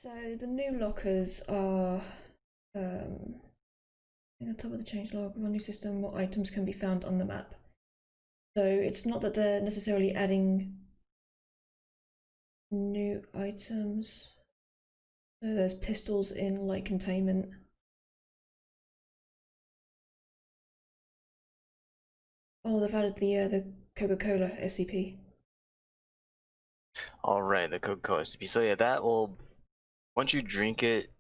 So the new lockers are in the top of the change log of our new system, what items can be found on the map. So it's not that they're necessarily adding new items. So there's pistols in light containment. Oh, they've added the Coca-Cola SCP. Alright, the Coca-Cola SCP. So yeah, that will, once you drink it,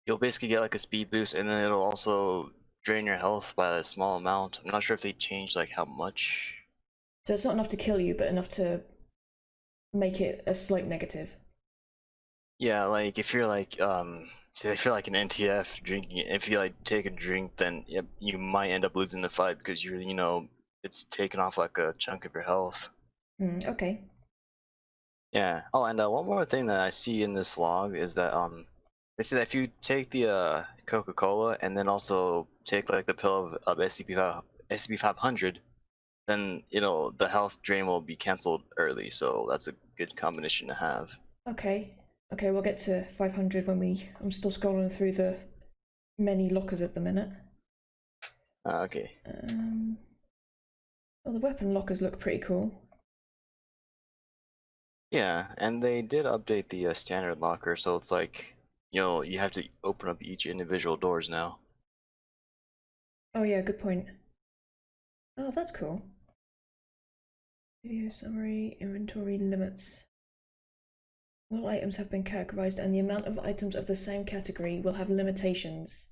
you'll basically get like a speed boost, and then it'll also drain your health by a small amount. I'm not sure if they changed like how much. So it's not enough to kill you, but enough to make it a slight negative. Yeah, like if you're like say if you're like an NTF drinking it, if you like take a drink, then yep, you might end up losing the fight because you're it's taking off like a chunk of your health. Okay. Yeah. Oh, and one more thing that I see in this log is that they say that if you take the Coca-Cola and then also take like the pill of SCP-500, then the health drain will be cancelled early. So that's a good combination to have. Okay. Okay, we'll get to 500 when I'm still scrolling through the many lockers at the minute. Okay. Well, the weapon lockers look pretty cool. Yeah, and they did update the standard locker, so it's like you have to open up each individual doors now. Oh yeah, good point. Oh, that's cool. Video summary, inventory limits. All items have been categorized and the amount of items of the same category will have limitations.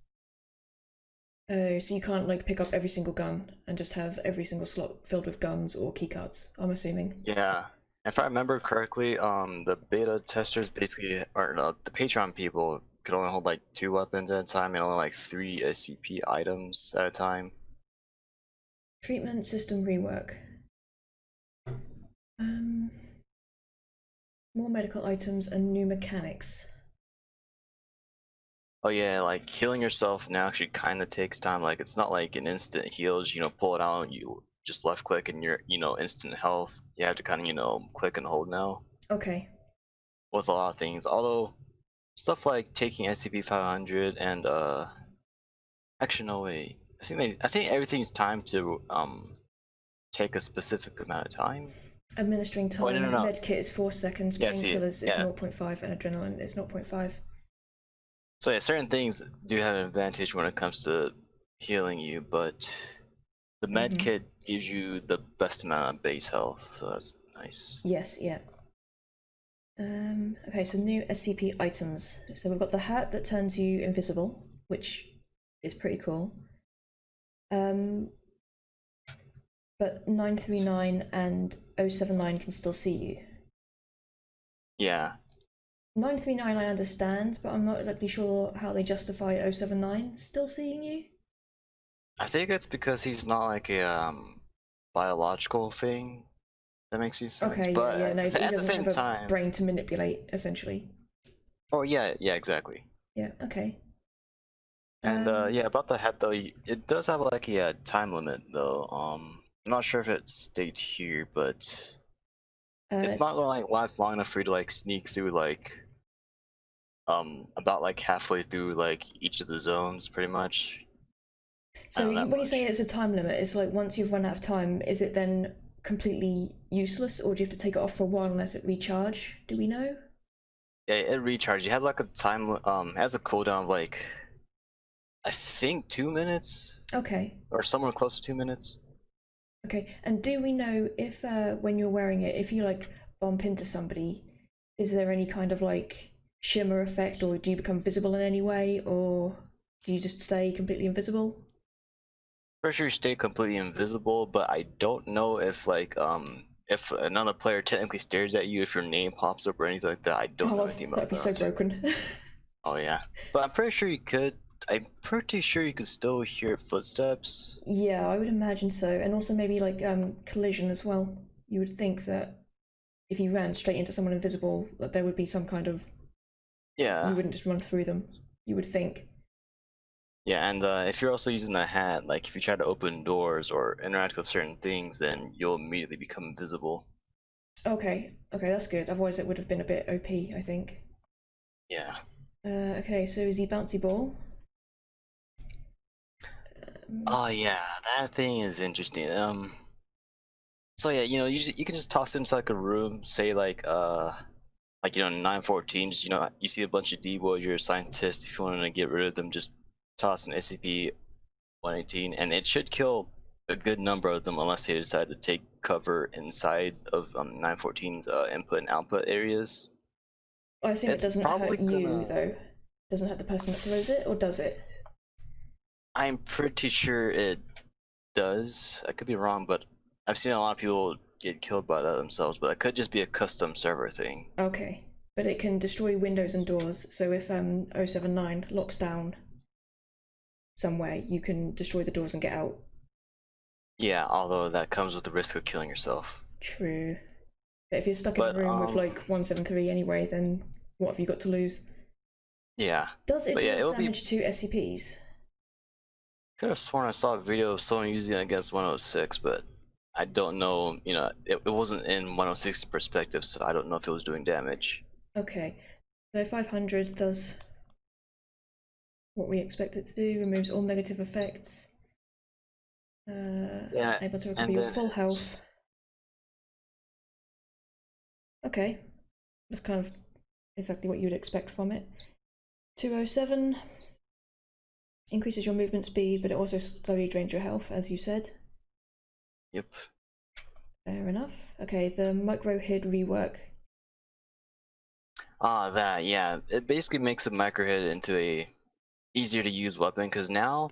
Oh, so you can't like pick up every single gun and just have every single slot filled with guns or keycards, I'm assuming. Yeah, if I remember correctly, the beta testers basically, or no, the Patreon people could only hold like 2 weapons at a time and only like 3 SCP items at a time. Treatment system rework. More medical items and new mechanics. Oh yeah, like healing yourself now actually kind of takes time. Like it's not like an instant heals. Pull it out, you just left click and you're instant health. You have to kind of click and hold now Okay. with a lot of things. Although stuff like taking SCP-500 and actually no wait, I think everything's timed to take a specific amount of time. Administering Oh no no time. no. Medkit is 4 seconds. Yeah, see, Painkillers is yeah. 0.5 and adrenaline is 0.5. So yeah, certain things do have an advantage when it comes to healing you, but the med kit gives you the best amount of base health, so that's nice. Yes, yeah. Okay, so new SCP items. So we've got the hat that turns you invisible, which is pretty cool. But 939 and 079 can still see you. Yeah. 939 I understand, but I'm not exactly sure how they justify 079 still seeing you. I think that's because he's not like a biological thing. That makes you sense. Okay, But yeah, no, he at the doesn't same have a time. brain to manipulate, essentially. Oh yeah, yeah, exactly. Yeah, okay. And yeah, about the head though, it does have like a time limit though. I'm not sure if it states here, but it's not gonna like last long enough for you to like sneak through like about like halfway through like each of the zones pretty much. So Not when you much. say it's a time limit, it's like once you've run out of time, is it then completely useless, or do you have to take it off for a while and let it recharge? Do we know? Yeah, it recharges. It has like a time it has a cooldown of like I think 2 minutes Okay. or somewhere close to 2 minutes. Okay, and do we know if when you're wearing it, if you like bump into somebody, is there any kind of like shimmer effect, or do you become visible in any way, or do you just stay completely invisible? For sure, you stay completely invisible, but I don't know if another player technically stares at you, if your name pops up or anything like that. I don't know Oh, anything that'd about be so that. broken. Oh yeah, but I'm pretty sure you could. I'm pretty sure you could still hear footsteps. Yeah, I would imagine so, and also maybe like collision as well. You would think that if you ran straight into someone invisible, that there would be some kind of you Yeah, wouldn't just run through them. You would think. yeah, and if you're also using the hat, like if you try to open doors or interact with certain things, then you'll immediately become invisible. Okay, okay, that's good. Otherwise, it would have been a bit OP, I think. Yeah. Okay, so is he Bouncy Ball? Oh yeah, that thing is interesting. So yeah, you can just toss into like a room, say like 914. Just you see a bunch of D-boys, you're a scientist. If you want to get rid of them, just toss an SCP-118, and it should kill a good number of them unless they decide to take cover inside of 914's input and output areas. I assume it It's doesn't probably hurt you gonna. though. Doesn't hurt the person that throws it, or does it? I'm pretty sure it does. I could be wrong, but I've seen a lot of people get killed by that themselves. But it could just be a custom server thing. Okay, but it can destroy windows and doors. So if 079 locks down somewhere, you can destroy the doors and get out. Yeah, although that comes with the risk of killing yourself. True. But if you're stuck in a But room with like 173 anyway, then what have you got to lose? yeah. Does it But yeah, deal it would be. damage to SCPs? Could have sworn I saw a video of someone using it against 106, but I don't know. It wasn't in 106's perspective, so I don't know if it was doing damage. Okay, so 500 does what we expect it to do, removes all negative effects. Yeah, Able to recover and your then full health. Okay, that's kind of exactly what you would expect from it. 207 increases your movement speed, but it also slowly drains your health, as you said. yep. Fair enough. Okay, the micro hid rework. That yeah, it basically makes a micro hit into a easier to use weapon because now,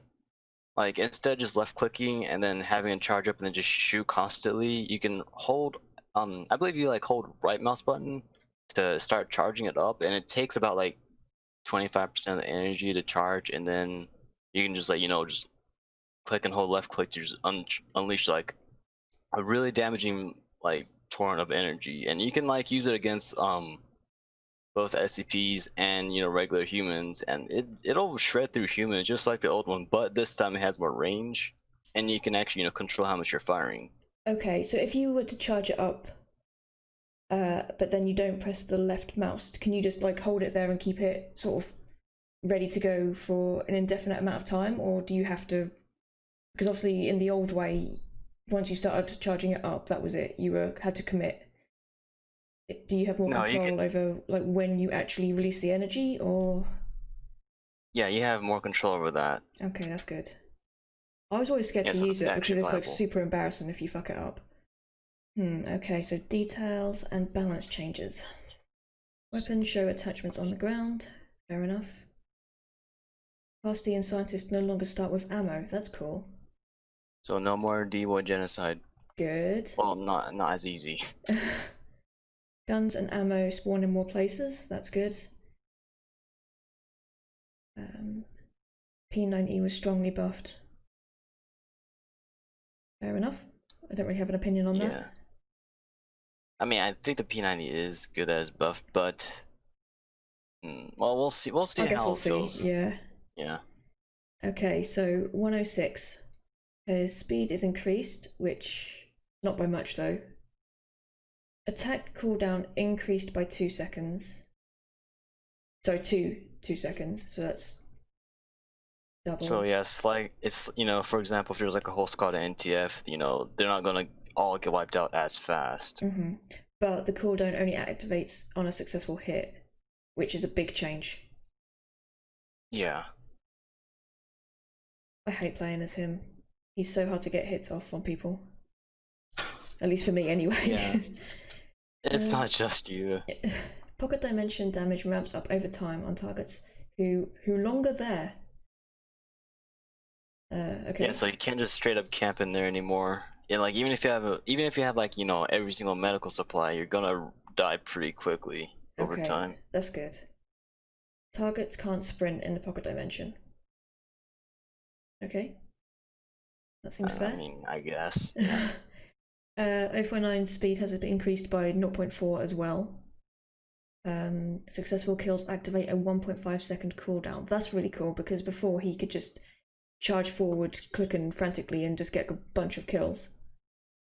like instead of just left clicking and then having it charge up and then just shoot constantly, you can hold. I believe you like hold right mouse button to start charging it up, and it takes about like 25% of the energy to charge, and then you can just just click and hold left click to just unleash like a really damaging like torrent of energy, and you can like use it against both SCPs and regular humans, and it'll shred through humans just like the old one, but this time it has more range, and you can actually control how much you're firing. Okay, so if you were to charge it up, but then you don't press the left mouse, can you just like hold it there and keep it sort of ready to go for an indefinite amount of time, or do you have to? Because obviously, in the old way, once you started charging it up, that was it. You had to commit. Do you have more No, you can. control over like when you actually release the energy, or? Yeah, you have more control over that. Okay, that's good. I was always scared Yeah, to so use it's it because actually it's like viable. super embarrassing if you fuck it up. Okay, so details and balance changes. Weapons show attachments on the ground. Fair enough. Pasty and scientists no longer start with ammo. That's cool. So no more D-boy genocide. Good. Well, not as easy. Guns and ammo spawn in more places. That's good. P90 was strongly buffed. Fair enough. I don't really have an opinion on Yeah. that. I mean, I think the P90 is good as buff, but well, we'll see. We'll see I guess how we'll it see. feels. Yeah. Yeah. Okay, so 106. His speed is increased, which not by much though. Attack cooldown increased by 2 seconds. So two seconds. So that's So doubled. yes, like it's for example, if there's like a whole squad of NTF, they're not gonna all get wiped out as fast. But the cooldown only activates on a successful hit, which is a big change. Yeah. I hate playing as him. He's so hard to get hits off on people. At least for me, Yeah. anyway. It's not just you. Pocket dimension damage ramps up over time on targets who longer there. Okay. Yeah, so you can't just straight up camp in there anymore. And like even if you have like every single medical supply, you're gonna die pretty quickly over Okay, time. that's good. Targets can't sprint in the pocket dimension. Okay, that seems I fair. mean, I guess. Yeah. 049 speed has been increased by 0.4 as well. Successful kills activate a 1.5-second cooldown. That's really cool because before he could just charge forward, clicking frantically, and just get a bunch of kills.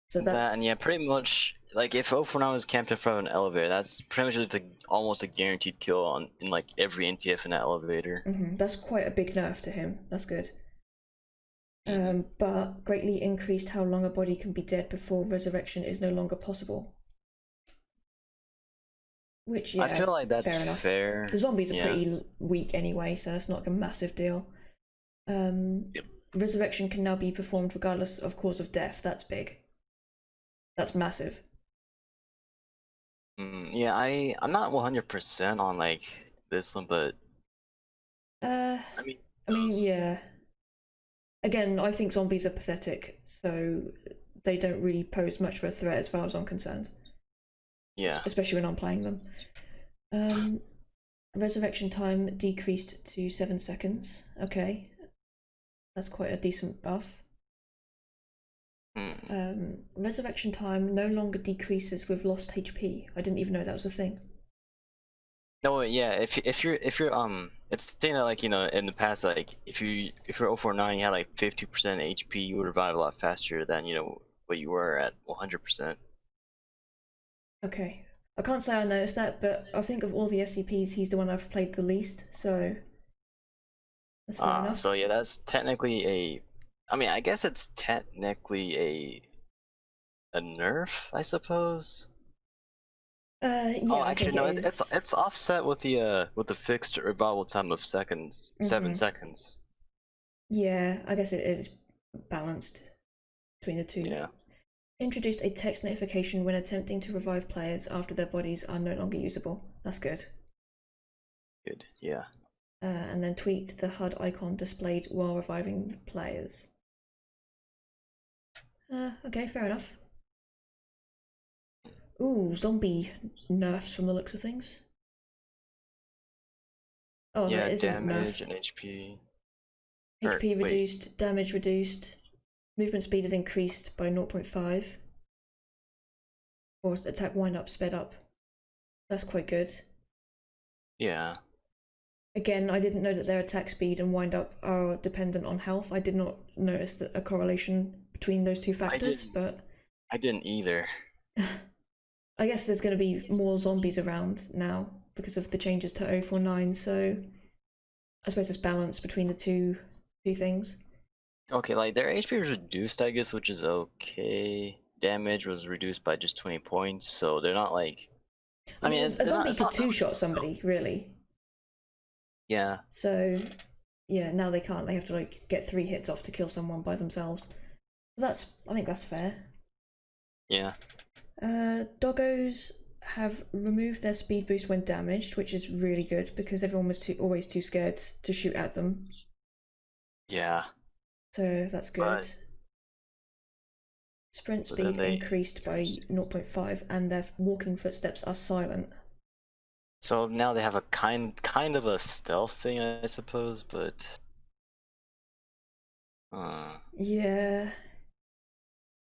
So That and that's yeah, pretty much like if 049 was camped in front of an elevator, that's pretty much just almost a guaranteed kill in like every NTF in that elevator. That's quite a big nerf to him. That's good. Mhm. But greatly increased how long a body can be dead before resurrection is no longer possible. Which, I yeah, feel it's like that's fair enough. fair. The zombies are Yeah. pretty weak anyway, so it's not like a massive deal. Yep. Resurrection can now be performed regardless of cause of death. That's big. That's massive. Yeah, I'm not 100% on like this one, but Uh, I mean, I mean, those. yeah. Again, I think zombies are pathetic, so they don't really pose much of a threat as far as I'm concerned. Yeah. Especially when I'm playing them. Resurrection time decreased to 7 seconds. Okay, that's quite a decent buff. Resurrection time no longer decreases with lost HP. I didn't even know that was a thing. No, yeah. If you're it's saying that like in the past like if you're 049 you had like 50% HP, you would revive a lot faster than what you were at 100%. Okay, I can't say I noticed that, but I think of all the SCPs, he's the one I've played the least, so that's fair enough. So yeah, that's technically I mean, I guess it's technically a nerf, I suppose. Oh, Yeah, I actually think no, it is. it's offset with the fixed revival time of seconds, 7 seconds. Yeah, I guess it is balanced between the two. Yeah, Introduced a text notification when attempting to revive players after their bodies are no longer usable. That's good. good. Yeah. And then tweaked the HUD icon displayed while reviving players. Okay, fair enough. Ooh, zombie nerfs from the looks of things. Oh, no, Yeah, it isn't nerf. damage and HP. Or HP wait, reduced, damage reduced, movement speed is increased by 0.5, or attack wind up sped up. That's quite good. yeah. Again, I didn't know that their attack speed and wind up are dependent on health. I did not notice that a correlation between those two I factors, didn't. but I didn't either. I guess there's going to be more zombies around now because of the changes to 049, so I suppose it's balanced between the two things. Okay, like their HP was reduced, I guess, which is okay. Damage was reduced by just 20 points, so they're not like. I I mean, mean, a it's not. zombie It's could not. two-shot somebody, really. Yeah. So, yeah, now they can't. They have to like get 3 hits off to kill someone by themselves. So I think that's fair. Yeah. Doggos have removed their speed boost when damaged, which is really good because everyone was always too scared to shoot at them. Yeah. So that's good. But Sprint but then speed they. increased by 0.5 and their walking footsteps are silent. So now they have a kind of a stealth thing, I suppose, but. Yeah.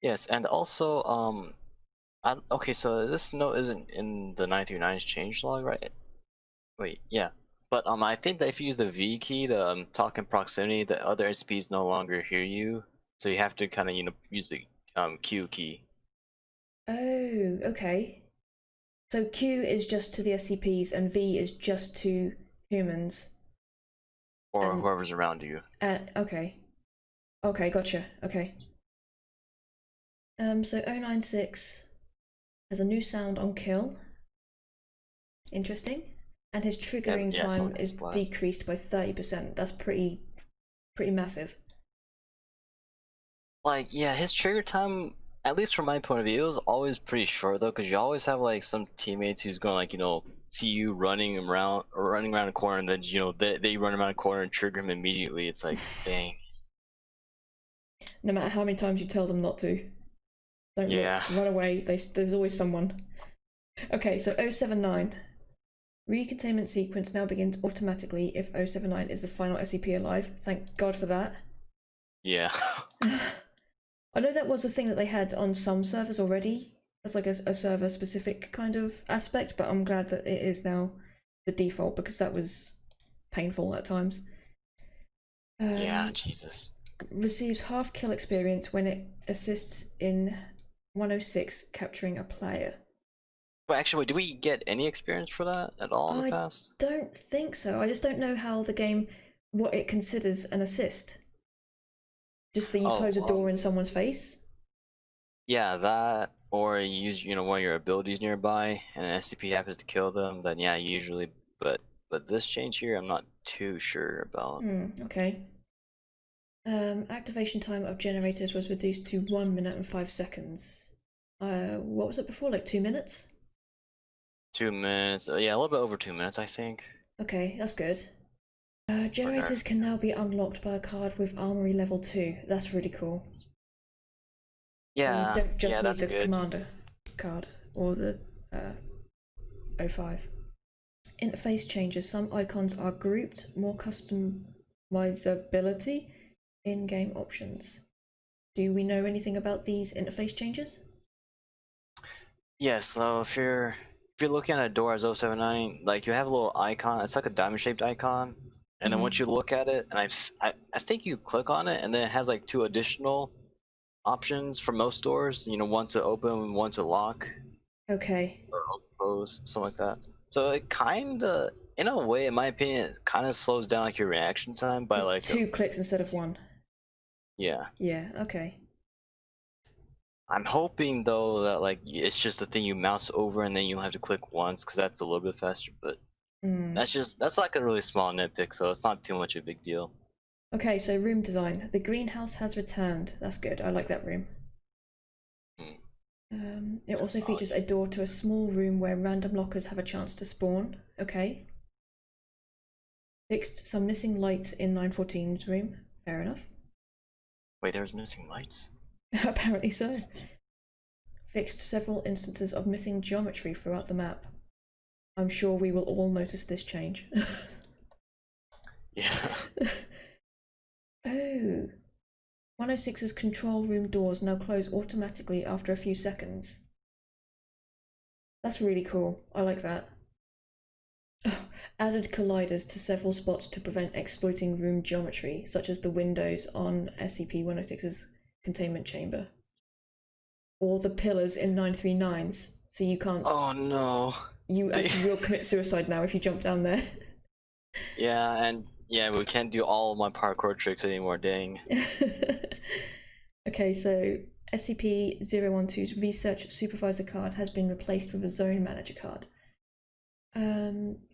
Yes, and also okay, so this note isn't in the 939's change log, right? Wait, yeah. But I think that if you use the V key to talk in proximity, the other SPs no longer hear you, so you have to kind of use the Q key. Oh, okay. So Q is just to the SCPs and V is just to humans. Or And whoever's around you. okay. Okay, gotcha. Okay. So 096 has a new sound on kill. Interesting. And his triggering Yeah, time someone can is splat. decreased by 30%. That's pretty massive. Like, yeah, his trigger time, at least from my point of view, it was always pretty short though, because you always have like some teammates who's going like, see you running around a corner, and then they run around a corner and trigger him immediately. It's like, dang. No matter how many times you tell them not to. Don't Yeah. look, run away. There's always someone. Okay, so 079. Recontainment sequence now begins automatically if 079 is the final SCP alive. Thank God for that. Yeah. I know that was a thing that they had on some servers already, as like a server specific kind of aspect, but I'm glad that it is now the default because that was painful at times. Yeah, Jesus. Receives half kill experience when it assists in 106, capturing a player. But actually, wait, do we get any experience for that at all in the I past? don't think so. I just don't know how the game, what it considers an assist. Just that you close a Oh, door in someone's face? yeah, that, or you use, one of your abilities nearby, and an SCP happens to kill them, then yeah, usually, but this change here, I'm not too sure about. Okay. Activation time of generators was reduced to 1 minute and 5 seconds. What was it before? Like 2 minutes? 2 minutes, yeah, a little bit over 2 minutes, I think. Okay, that's good. Or Generators nerf. can now be unlocked by a card with Armory level 2. That's really cool. So you Yeah, don't just yeah, need that's the good. commander card or the 05. Interface changes. Some icons are grouped, more customizability, in-game options. Do we know anything about these interface changes? Yeah, so if you're looking at a door as 079, like you have a little icon, it's like a diamond shaped icon, and then once you look at it, and I think you click on it, and then it has like 2 additional options for most doors, one to open, one to lock, Okay. or close, something like that. So it kinda, in a way, in my opinion, it kinda slows down like your reaction time by Just like 2 clicks instead of 1. yeah. Yeah, okay. I'm hoping though that like it's just a thing you mouse over and then you have to click once, because that's a little bit faster, but that's like a really small nitpick, so it's not too much of a big deal. Okay, so room design. The greenhouse has returned. That's good. I like that room. It also features a door to a small room where random lockers have a chance to spawn. Okay. Fixed some missing lights in 914's room. Fair enough. Wait, there's missing lights? Apparently so. Fixed several instances of missing geometry throughout the map. I'm sure we will all notice this change. Yeah. Oh. 106's control room doors now close automatically after a few seconds. That's really cool. I like that. Added colliders to several spots to prevent exploiting room geometry, such as the windows on SCP-106's containment chamber. Or the pillars in 939's, so you can't... Oh no. You actually will commit suicide now if you jump down there. Yeah, and yeah, we can't do all of my parkour tricks anymore, dang. Okay, so SCP-012's Research Supervisor card has been replaced with a Zone Manager card.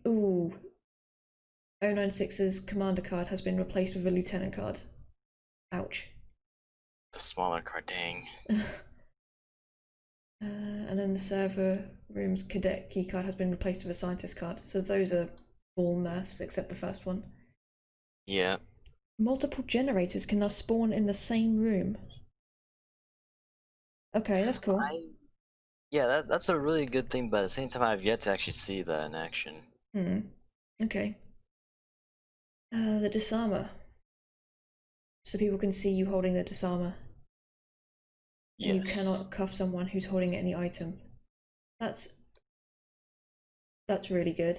Ooh. 096's Commander card has been replaced with a Lieutenant card. Ouch. The smaller card, dang. And then the server room's Cadet keycard has been replaced with a Scientist card. So those are all nerfs except the first one. Yeah. Multiple generators can now spawn in the same room. Okay, that's cool. Yeah, that's a really good thing, but at the same time, I've yet to actually see that in action. Okay. The Disarmer. So people can see you holding the Disarmer. And you cannot cuff someone who's holding any item. That's really good.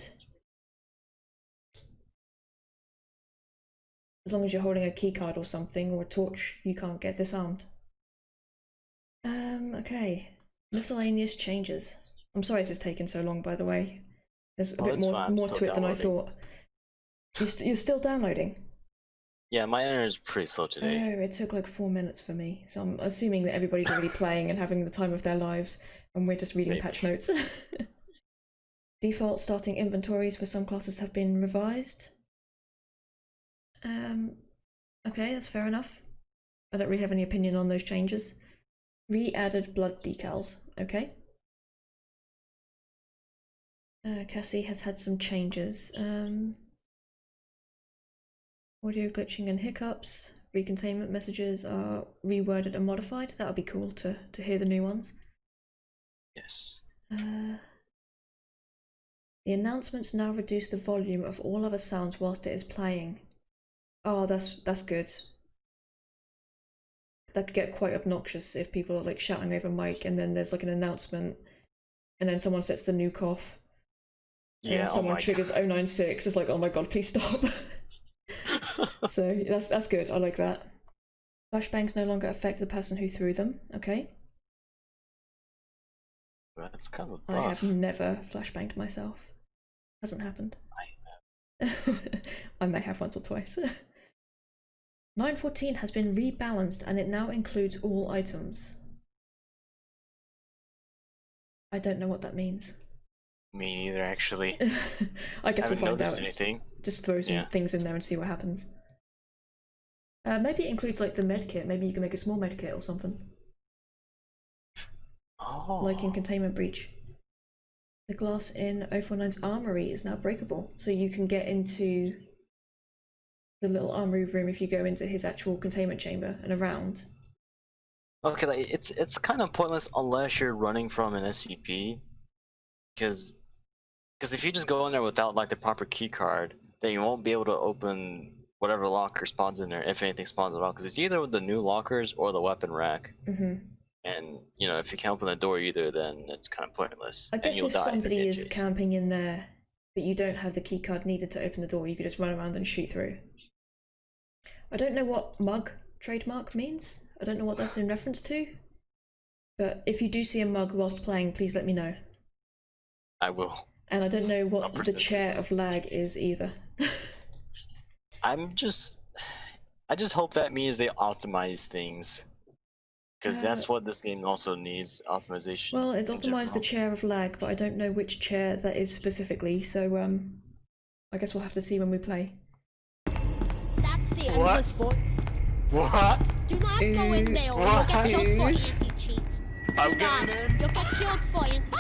As long as you're holding a keycard or something, or a torch, you can't get disarmed. Okay. Miscellaneous changes. I'm sorry this has taken so long, by the way. There's a bit more to it than I thought. You're still downloading? Yeah, my internet is pretty slow today. Oh, it took like 4 minutes for me. So I'm assuming that everybody's already playing and having the time of their lives, and we're just reading patch notes. Default starting inventories for some classes have been revised. Okay, that's fair enough. I don't really have any opinion on those changes. Re-added blood decals. Okay. Cassie has had some changes. Audio glitching and hiccups. Recontainment messages are reworded and modified. That would be cool to hear the new ones. Yes. The announcements now reduce the volume of all other sounds whilst it is playing. Oh, that's good. That could get quite obnoxious if people are like shouting over mic and then there's like an announcement and then someone sets the nuke off. Yeah, and someone triggers 096. It's like, oh my god, please stop. So that's good. I like that. Flashbangs no longer affect the person who threw them. Okay. That's kind of I have buff. never flashbanged myself. Hasn't happened. I may have once or twice. 914 has been rebalanced and it now includes all items. I don't know what that means. Me neither, actually. I guess I we'll haven't find noticed out. anything. Just throw some things in there and see what happens. Maybe it includes like the med kit. Maybe you can make a small med kit or something. Oh. Like in Containment Breach. The glass in 049's armory is now breakable, so you can get into the little armory room if you go into his actual containment chamber and around. Okay, like it's kind of pointless unless you're running from an SCP, because if you just go in there without like the proper key card, then you won't be able to open whatever locker spawns in there, if anything spawns at all, because it's either with the new lockers or the weapon rack. And you know, if you can't open the door either, then it's kind of pointless. I guess and you'll if die somebody you is get chased. camping in there, but you don't have the key card needed to open the door, you could just run around and shoot through. I don't know what mug trademark means. I don't know what that's in reference to. But if you do see a mug whilst playing, please let me know. I will. And I don't know what the chair of lag is either. I just hope that means they optimize things. Because that's what this game also needs, optimization. Well, it's optimized the chair of lag, but I don't know which chair that is specifically, so I guess we'll have to see when we play. That's the end of the sport. What? Do not go in there or you'll get killed for anti-cheat. I'm going in. You'll get killed for anti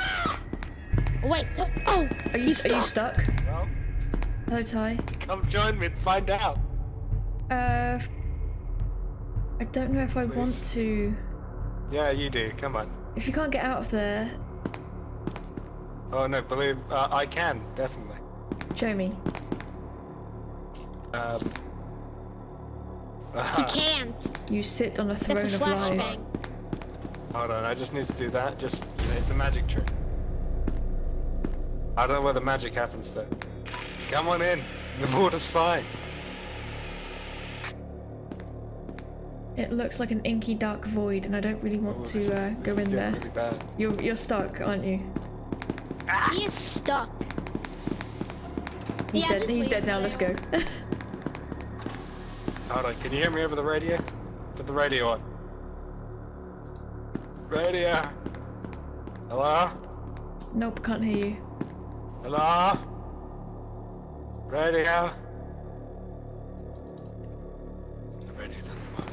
Wait, oh! Are you stuck? Well, Hello, Ty. come join me and find out. I don't know if I want to... Yeah, you do, come on. If you can't get out of there... Oh no, believe, I can, definitely. Show me. You can't. You sit on a throne That's a of lies. flashbang. Hold on, I just need to do that, just, it's a magic trick. I don't know where the magic happens though. Come on in, the water's fine. It looks like an inky dark void, and I don't really want to go in there. Really bad. You're stuck, aren't you? He is stuck. He's Yeah, dead. just He's leave dead now. him Let's there. go. Hold on, can you hear me over the radio? Put the radio on. Radio. Hello? Nope, can't hear you. Hello? Radio? The radio doesn't work.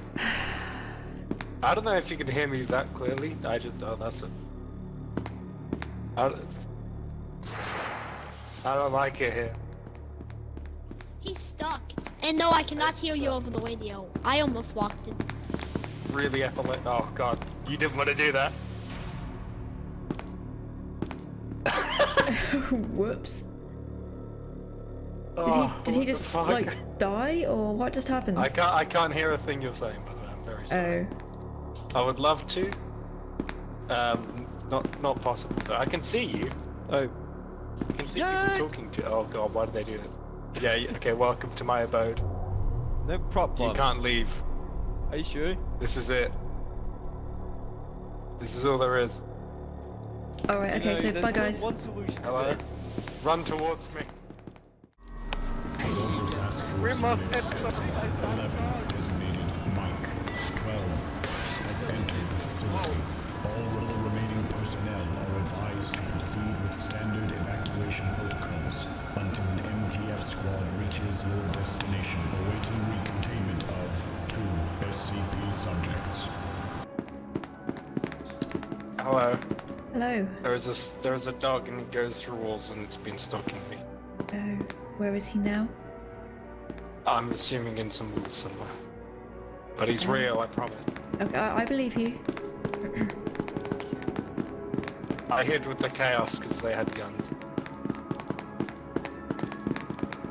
I don't know if you can hear me that clearly. Oh, that's it. I don't like it here. He's stuck. And no, I cannot hear you over the radio. I almost walked in. Really epileptic. Oh god, you didn't want to do that. Whoops. Oh, Did he what the just fuck? like die, or what just happened? I can't hear a thing you're saying, by the way. I'm very sorry. Oh. I would love to. Not possible. Though. I can see you. Oh. I can see people talking to. Oh god, why did they do that? Yeah. Okay. Welcome to my abode. No problem. You can't leave. Are you sure? This is it. This is all there is. Alright, okay, so bye guys. One solution Hello? to this. Run towards me. Global Task We Force must Unit get Alpha 11, designated Mike 12, has entered the facility. All remaining personnel are advised to proceed with standard evacuation protocols until an MTF squad reaches your destination, awaiting recontainment of 2 SCP subjects. Hello. Hello. There is a dog and it goes through walls and it's been stalking me. Oh, where is he now? I'm assuming in some woods somewhere. But he's real, I promise. Okay, I believe you. I hid with the chaos because they had guns.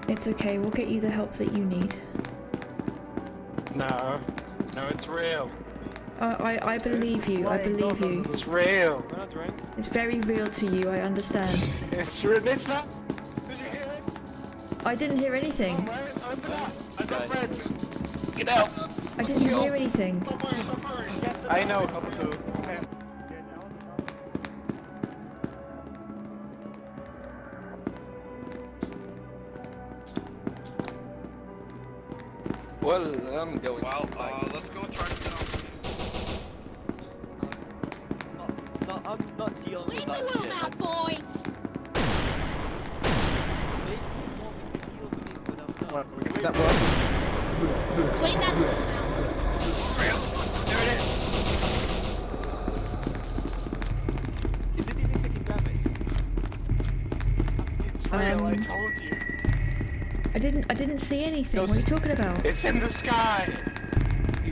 It's okay, we'll get you the help that you need. No, it's real. I believe you, I believe you. It's real. Can I drink? It's very real to you, I understand. It's real. It's not. Did you hear it? I didn't hear anything. Open up. I got red. Get out. I didn't hear anything. I know a couple too. Well, I'm going. Well, let's go try to get on. No, I'm not dealing with Clean the that room shit. out, boys! Maybe you want me to deal with it, but I'm not. What? Is that working? Clean that room out. There it is. Is it even taking damage? It's real. I told you. I didn't see anything. What are you talking about? It's in the sky.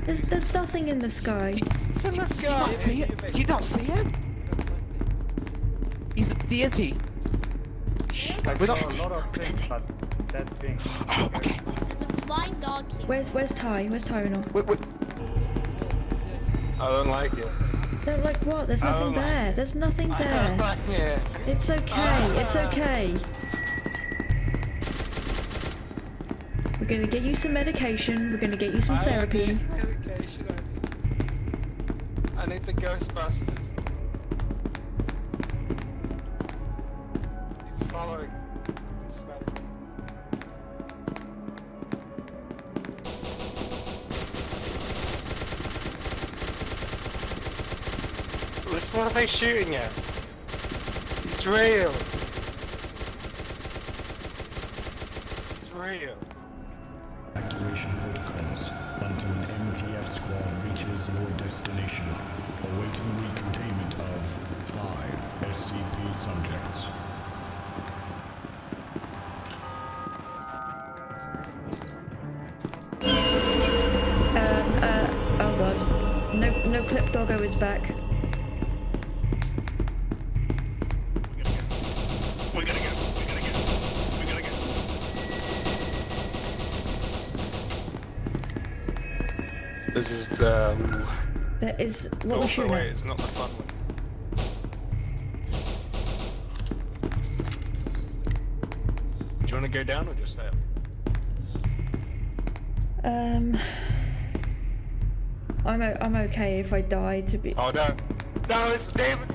There's nothing in the sky. It's in the Do you not sky. see it? Do you not see it? He's a deity. I We're saw not- a lot of things, but that thing. Oh, okay. There's a flying dog here. Where's Ty? Where's Tyranor? Wait. I don't like it. They're like what? There's I nothing don't like there. There's nothing I don't there. like it. It's okay. It's okay. We're gonna get you some medication. We're gonna get you some I therapy. need medication, I need the Ghostbusters. He's following. He's smelling. Listen, what are they shooting at? It's real. It's real. Evacuation protocols until an MTF squad reaches your destination, awaiting recontainment of 5 SCP subjects. Oh god. No clip doggo is back. We gotta go. This is the. There is what we're Oh, shooting wait, at. it's not the fun one. Do you want to go down or just stay up? I'm okay if I die to be. Oh no! No, it's David!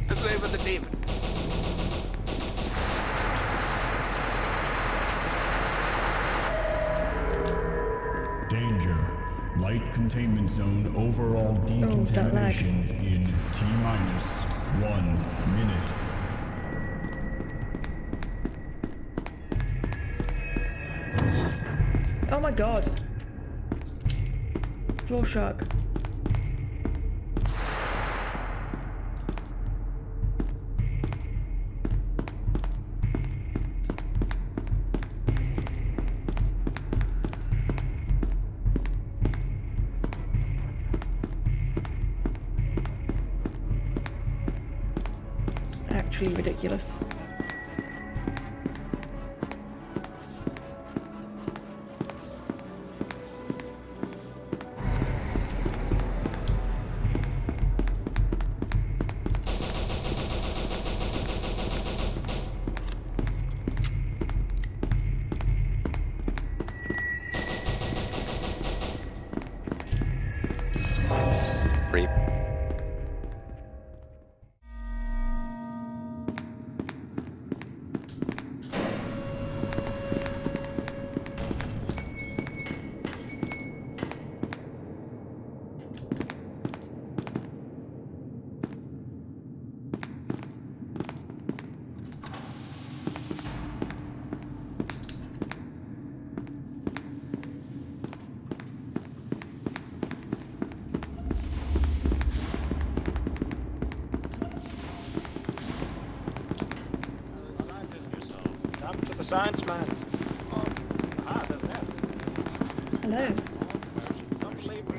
It's David the Demon. Danger. Light containment zone overall decontamination in T-minus 1 minute. Oh my god. Floor shark. Actually ridiculous. Reap. Come to the science mans. There's that. Hello. Don't leave me.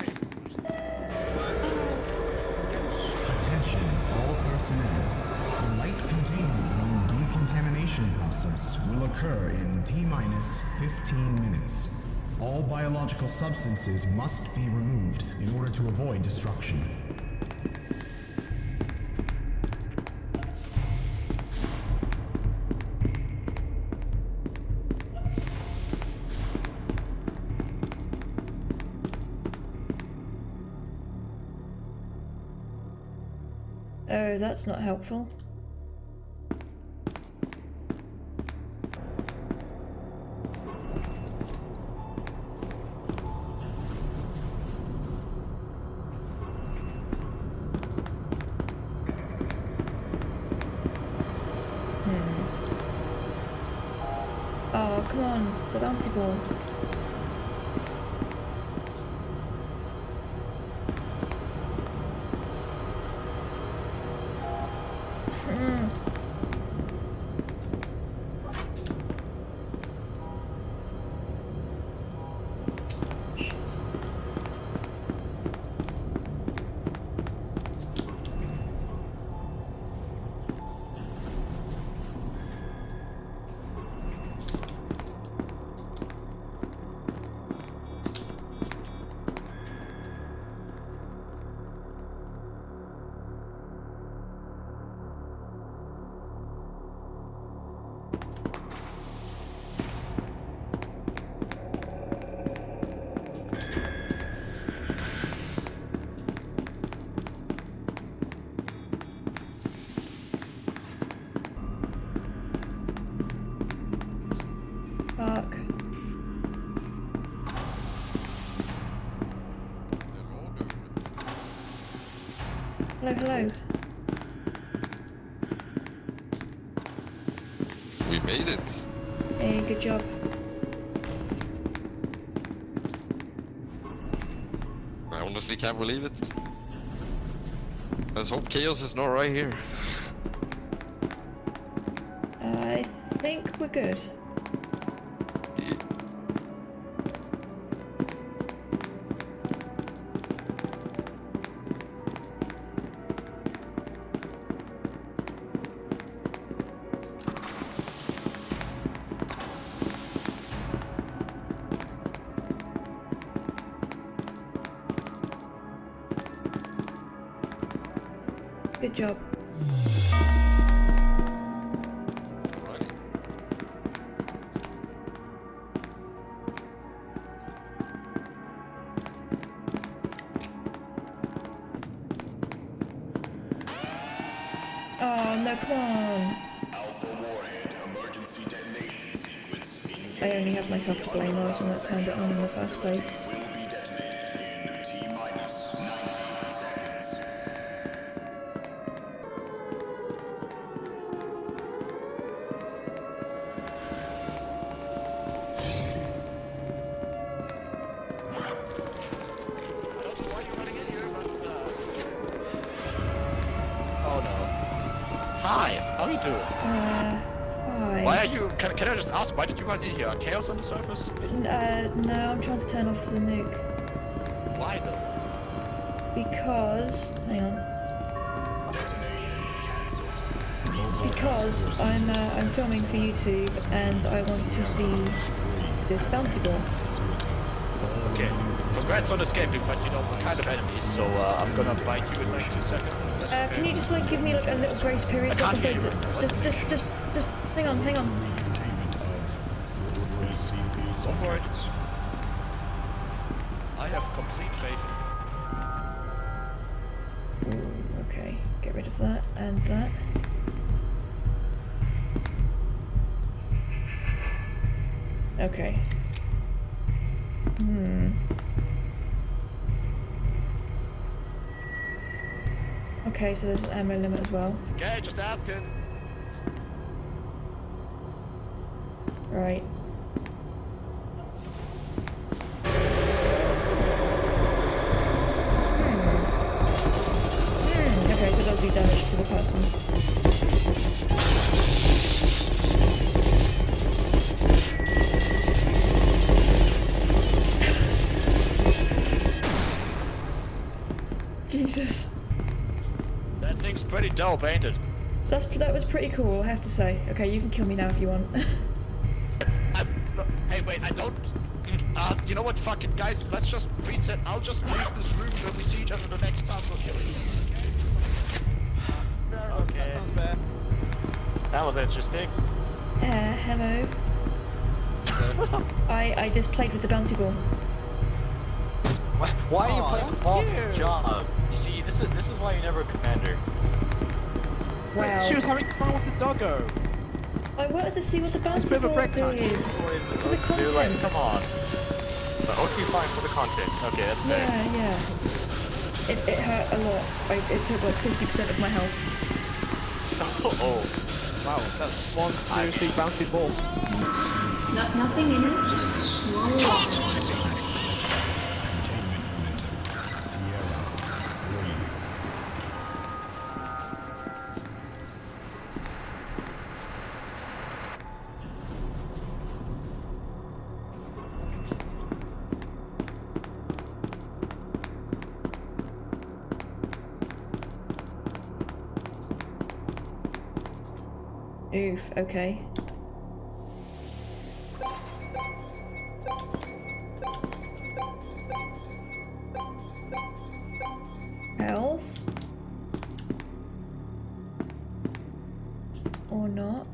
Attention, all personnel. The light containment zone decontamination process will occur in T-minus 15 minutes. All biological substances must be removed in order to avoid destruction. Oh, that's not helpful. Oh, come on, it's the bouncy ball. Fuck. Hello, hello. We made it. Hey, good job. I honestly can't believe it. Let's hope chaos is not right here. I think we're good. Good job. Right. Oh, no, come on. Alpha Warhead emergency detonation sequence I only have myself to blame. I was the one that turned it on in the first place. will be detonated in T-minus 90 seconds. I don't know why you're running in here, but oh no. Hi, how are you doing? Hi. Why are you? Can I just ask? Why did you run in here? Chaos on the surface? No, I'm trying to turn off the nuke. Why though? Because... hang on. Detonation cancelled. Because I'm filming for YouTube and I want to see this bouncy ball. Okay. Congrats on escaping, but you know we're kind of enemies, so I'm gonna bite you in like 2 seconds. That's okay. Can you just like give me like a little grace period so I can I can't say hear you. just hang on. Containment of SCP Go for it. subjects. I have complete faith in you. Okay, get rid of that and that. Okay. Okay, so there's an ammo limit as well. Okay, just asking. Right. Okay, so it does do damage to the person. Jesus. That thing's pretty dope, ain't it? That was pretty cool, I have to say. Okay, you can kill me now if you want. Hey, wait, I don't. You know what? Fuck it, guys. Let's just reset. I'll just leave this room when we see each other the next time. We'll kill each other. Okay. That sounds fair. That was interesting. Hello. I just played with the bouncy ball. Why are you Aw, playing that's this boss cute. job? You see, this is why you're never a commander. Wow. She was having fun with the doggo. I wanted to see what the It's a bouncy bit of a ball break time. did. For the Dude, like, content. come on. Okay, fine for the content. Okay, that's fair. Yeah, yeah. It hurt a lot. It took like 50% of my health. Oh. Wow, that's one seriously bouncy ball. Nothing in it, just swallow it. Containment unit. Sierra 3. Oof, okay. Health? Or not?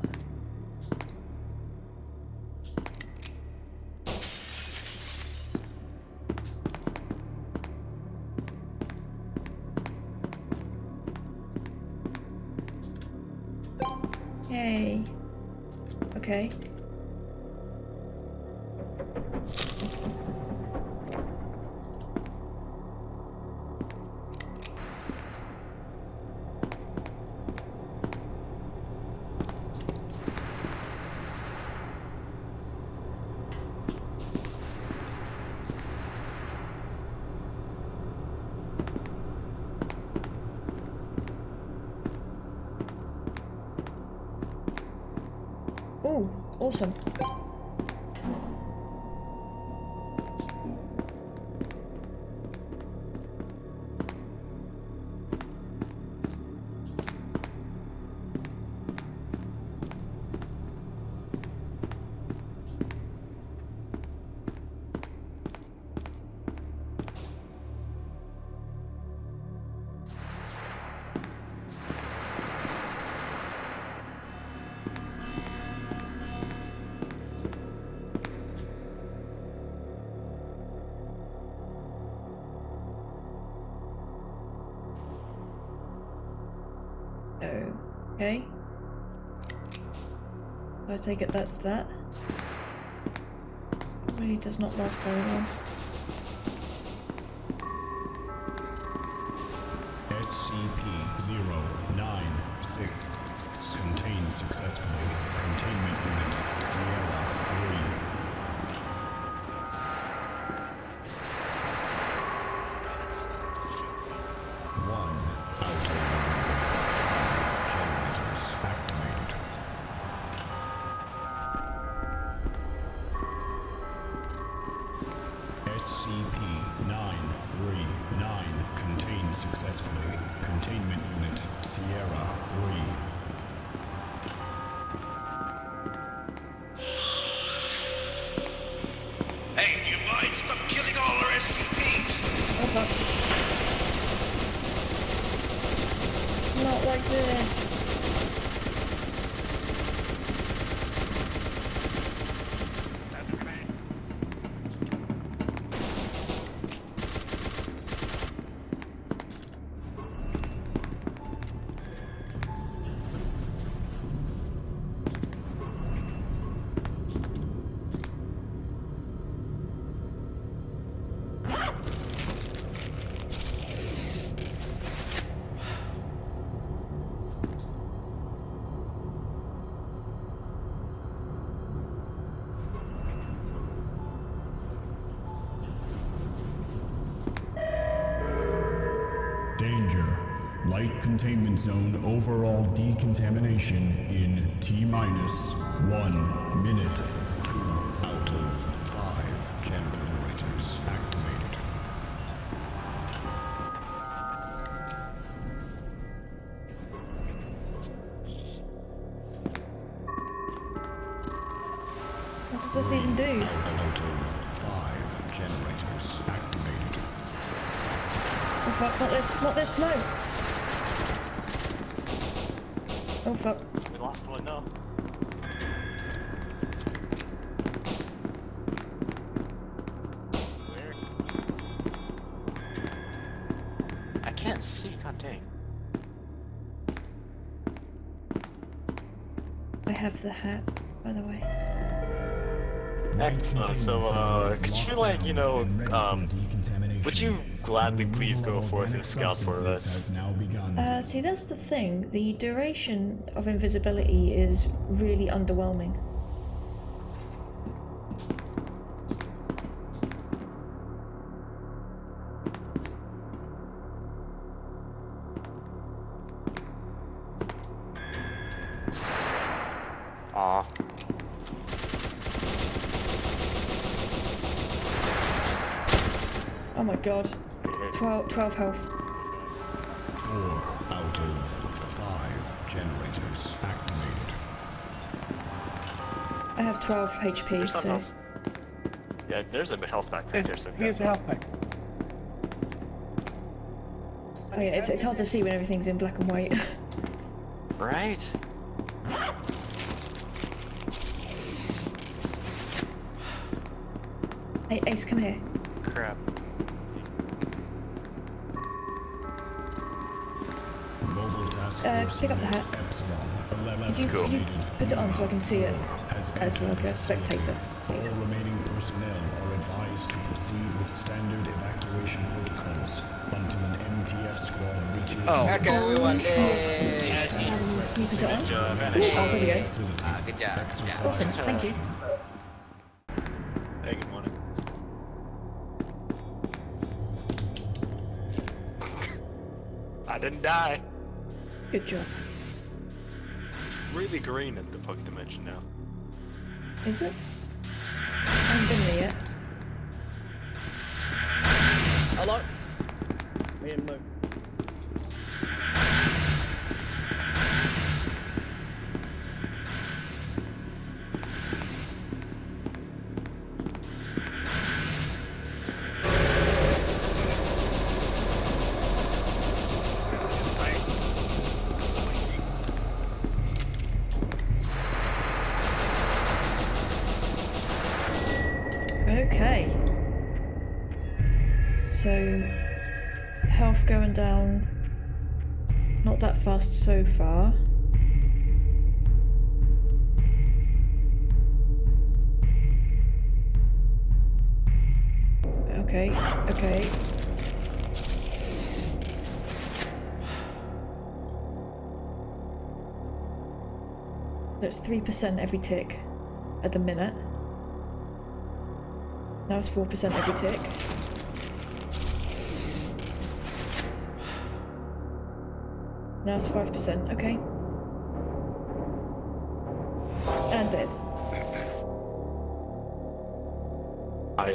Yay. Okay. Ooh, awesome. Okay. I take it that's that. Really does not last very long. SCP-096 contained successfully. Containment unit Sierra 3. SCP-939 contained successfully. Containment unit Sierra 3. Hey, do you mind? Stop killing all our SCPs! Oh fuck. Not like this. That's okay. Danger. Light containment zone overall decontamination in T-minus 1 minute. 2 out of 5 generators activated. What does this even do? Out of 5 generators activated. Oh fuck, not this, not this, no! Oh fuck. We lost one, no. Where? I can't can't see. God dang. I have the hat, by the way. Excellent. So, could you like, you know, would you gladly please go forth and scout for us? See, that's the thing. The duration of invisibility is really underwhelming. Aw. Oh my god. 12 health. 4 out of 5 generators activated. I have 12 HP, There's some so... health. Yeah, there's a health pack right there. So Here's a health pack. Oh yeah, it's hard to see when everything's in black and white. Right? Hey, Ace, come here. Crap. Mobile task force pick up the hat. Epsilon 11 Could you put it on so I can see it has as like a spectator? All remaining personnel are advised to proceed with standard evacuation protocols until an MTF squad reaches Okay, everyone. Can you put it on? Oh, there we go. facility. Good job. Awesome, thank you. Hey, good morning. I didn't die. Good job. It's really green in the Poke Dimension now. Is it? I haven't been there yet. Hello? Me and Luke. Okay. So, health going down not that fast so far. Okay, okay. That's 3% every tick at the minute. Now it's 4% every tick. Now it's 5%, okay. And dead. I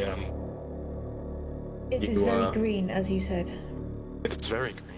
It is very green, as you said. It's very green.